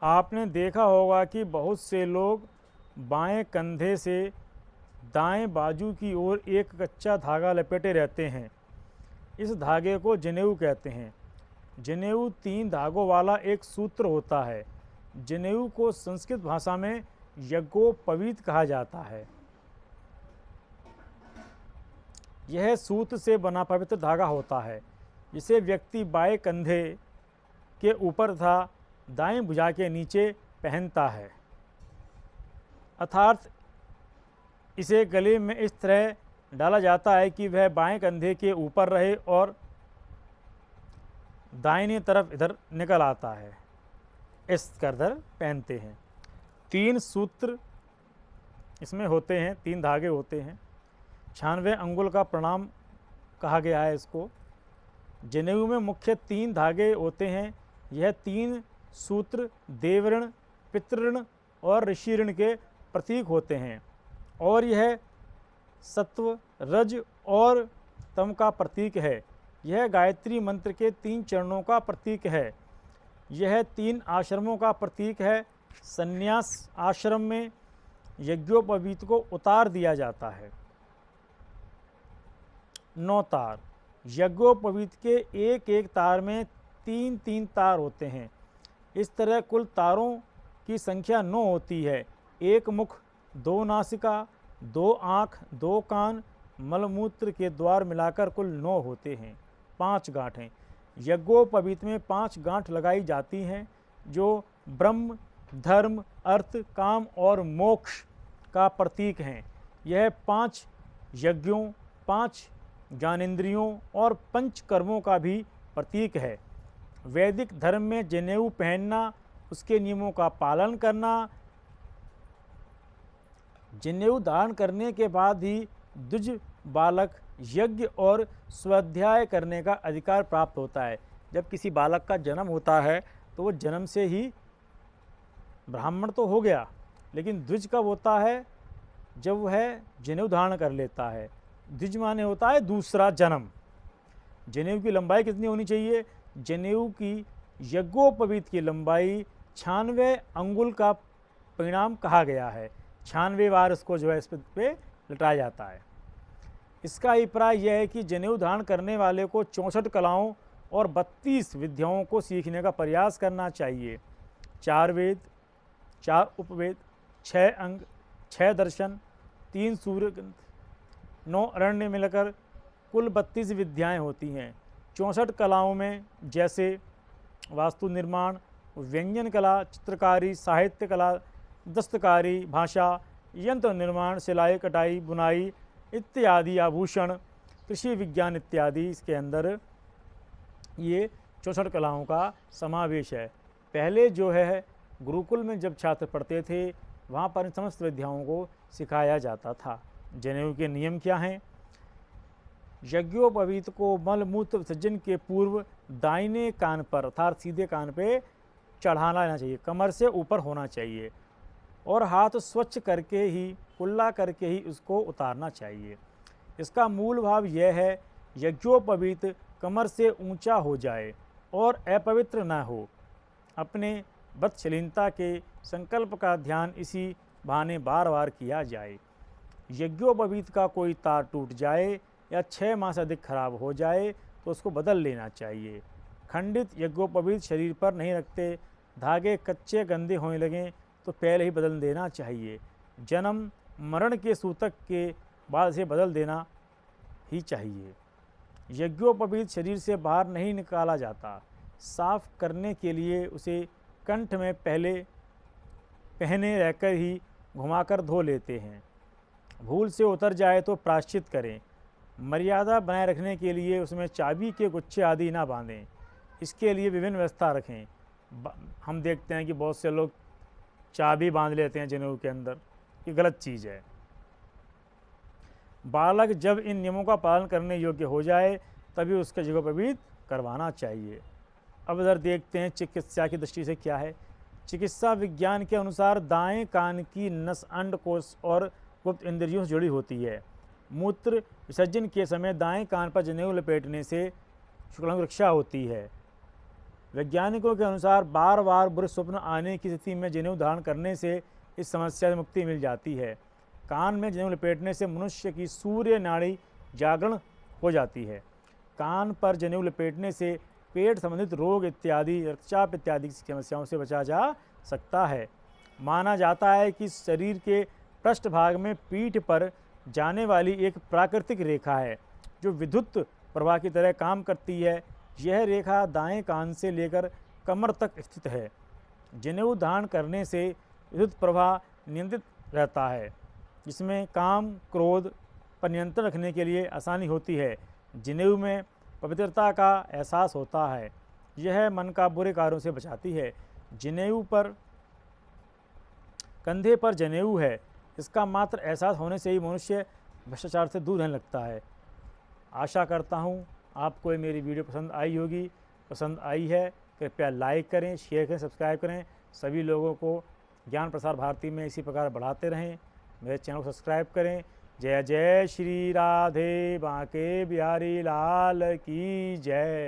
आपने देखा होगा कि बहुत से लोग बाएं कंधे से दाएं बाजू की ओर एक कच्चा धागा लपेटे रहते हैं। इस धागे को जनेऊ कहते हैं। जनेऊ 3 धागों वाला एक सूत्र होता है। जनेऊ को संस्कृत भाषा में यज्ञोपवीत कहा जाता है। यह सूत्र से बना पवित्र धागा होता है, जिसे व्यक्ति बाएं कंधे के ऊपर तथा दाएं भुजा के नीचे पहनता है, अर्थात इसे गले में इस तरह डाला जाता है कि वह बाएं कंधे के ऊपर रहे और दाहिनी तरफ इधर निकल आता है। इस करदर पहनते हैं। 3 सूत्र इसमें होते हैं, 3 धागे होते हैं। 96 अंगुल का प्रणाम कहा गया है इसको। जनेऊ में मुख्य 3 धागे होते हैं। यह 3 सूत्र देवऋण, पितृऋण और ऋषि ऋण के प्रतीक होते हैं और यह सत्व, रज और तम का प्रतीक है। यह गायत्री मंत्र के 3 चरणों का प्रतीक है। यह 3 आश्रमों का प्रतीक है। संन्यास आश्रम में यज्ञोपवीत को उतार दिया जाता है। 9 तार। यज्ञोपवीत के एक एक तार में 3-3 तार होते हैं। इस तरह कुल तारों की संख्या 9 होती है। 1 मुख, 2 नासिका, 2 आँख, 2 कान, मलमूत्र के द्वार मिलाकर कुल 9 होते हैं। 5 गांठें। यज्ञोपवीत में 5 गांठ लगाई जाती हैं, जो ब्रह्म, धर्म, अर्थ, काम और मोक्ष का प्रतीक हैं। यह 5 यज्ञों, 5 ज्ञानेंद्रियों और 5 कर्मों का भी प्रतीक है। वैदिक धर्म में जनेऊ पहनना, उसके नियमों का पालन करना, जनेऊ धारण करने के बाद ही द्विज बालक यज्ञ और स्वाध्याय करने का अधिकार प्राप्त होता है। जब किसी बालक का जन्म होता है तो वो जन्म से ही ब्राह्मण तो हो गया, लेकिन द्विज कब होता है? जब वह जनेऊ धारण कर लेता है। द्विज माने होता है दूसरा जन्म। जनेऊ की लंबाई कितनी होनी चाहिए? जनेऊ की यज्ञोपवीत की लंबाई 96 अंगुल का परिणाम कहा गया है। 96 बार इसको जो है इस पे लटाया जाता है। इसका अभिप्राय यह है कि जनेऊ धारण करने वाले को 64 कलाओं और 32 विद्याओं को सीखने का प्रयास करना चाहिए। 4 वेद, 4 उपवेद, 6 अंग, 6 दर्शन, 3 सूर्य ग्रंथ, 9 अरण्य मिलकर कुल 32 विद्याएँ होती हैं। 64 कलाओं में जैसे वास्तु निर्माण, व्यंजन कला, चित्रकारी, साहित्य कला, दस्तकारी, भाषा, यंत्र निर्माण, सिलाई, कटाई, बुनाई इत्यादि, आभूषण, कृषि विज्ञान इत्यादि, इसके अंदर ये 64 कलाओं का समावेश है। पहले जो है गुरुकुल में जब छात्र पढ़ते थे वहाँ पर इन समस्त विद्याओं को सिखाया जाता था। जनेऊ के नियम क्या हैं? यज्ञोपवीत को मलमूत्र विसर्जन के पूर्व दाहिने कान पर अर्थात सीधे कान पे चढ़ाना लेना चाहिए, कमर से ऊपर होना चाहिए और हाथ स्वच्छ करके ही, कुल्ला करके ही उसको उतारना चाहिए। इसका मूल भाव यह है, यज्ञोपवीत कमर से ऊंचा हो जाए और अपवित्र न हो। अपने वत्सलीनता के संकल्प का ध्यान इसी बहाने बार बार किया जाए। यज्ञोपवीत का कोई तार टूट जाए या 6 माह से अधिक खराब हो जाए तो उसको बदल लेना चाहिए। खंडित यज्ञोपवीत शरीर पर नहीं रखते। धागे कच्चे गंदे होने लगें तो पहले ही बदल देना चाहिए। जन्म मरण के सूतक के बाद से बदल देना ही चाहिए। यज्ञोपवीत शरीर से बाहर नहीं निकाला जाता। साफ करने के लिए उसे कंठ में पहने रहकर ही घुमाकर धो लेते हैं। भूल से उतर जाए तो प्रायश्चित करें। मर्यादा बनाए रखने के लिए उसमें चाबी के गुच्छे आदि ना बांधें। इसके लिए विभिन्न व्यवस्था रखें। हम देखते हैं कि बहुत से लोग चाबी बांध लेते हैं जनेऊ के अंदर, ये गलत चीज़ है। बालक जब इन नियमों का पालन करने योग्य हो जाए तभी उसका यज्ञोपवीत करवाना चाहिए। अब इधर देखते हैं चिकित्सा की दृष्टि से क्या है। चिकित्सा विज्ञान के अनुसार दाएं कान की नस अंडकोश और गुप्त इंद्रियों से जुड़ी होती है। मूत्र विसर्जन के समय दाएं कान पर जनेऊ लपेटने से शुक्लांग रक्षा होती है। वैज्ञानिकों के अनुसार बार बार बुरे स्वप्न आने की स्थिति में जनेऊ धारण करने से इस समस्या से मुक्ति मिल जाती है। कान में जनेऊ लपेटने से मनुष्य की सूर्य नाड़ी जागरण हो जाती है। कान पर जनेऊ लपेटने से पेट संबंधित रोग इत्यादि, रक्तचाप इत्यादि समस्याओं से बचा जा सकता है। माना जाता है कि शरीर के पृष्ठभाग में पीठ पर जाने वाली एक प्राकृतिक रेखा है जो विद्युत प्रवाह की तरह काम करती है। यह रेखा दाएं कान से लेकर कमर तक स्थित है। जनेऊ धारण करने से विद्युत प्रवाह नियंत्रित रहता है, जिसमें काम क्रोध पर नियंत्रण रखने के लिए आसानी होती है। जनेऊ में पवित्रता का एहसास होता है। यह मन का बुरे कार्यों से बचाती है। जनेऊ पर कंधे पर जनेऊ है, इसका मात्र एहसास होने से ही मनुष्य भ्रष्टाचार से दूर रहने लगता है। आशा करता हूँ आपको ये मेरी वीडियो पसंद आई होगी। पसंद आई है कृपया लाइक करें, शेयर करें, सब्सक्राइब करें। सभी लोगों को ज्ञान प्रसार भारती में इसी प्रकार बढ़ाते रहें। मेरे चैनल को सब्सक्राइब करें। जय जय श्री राधे बांके बिहारी लाल की जय।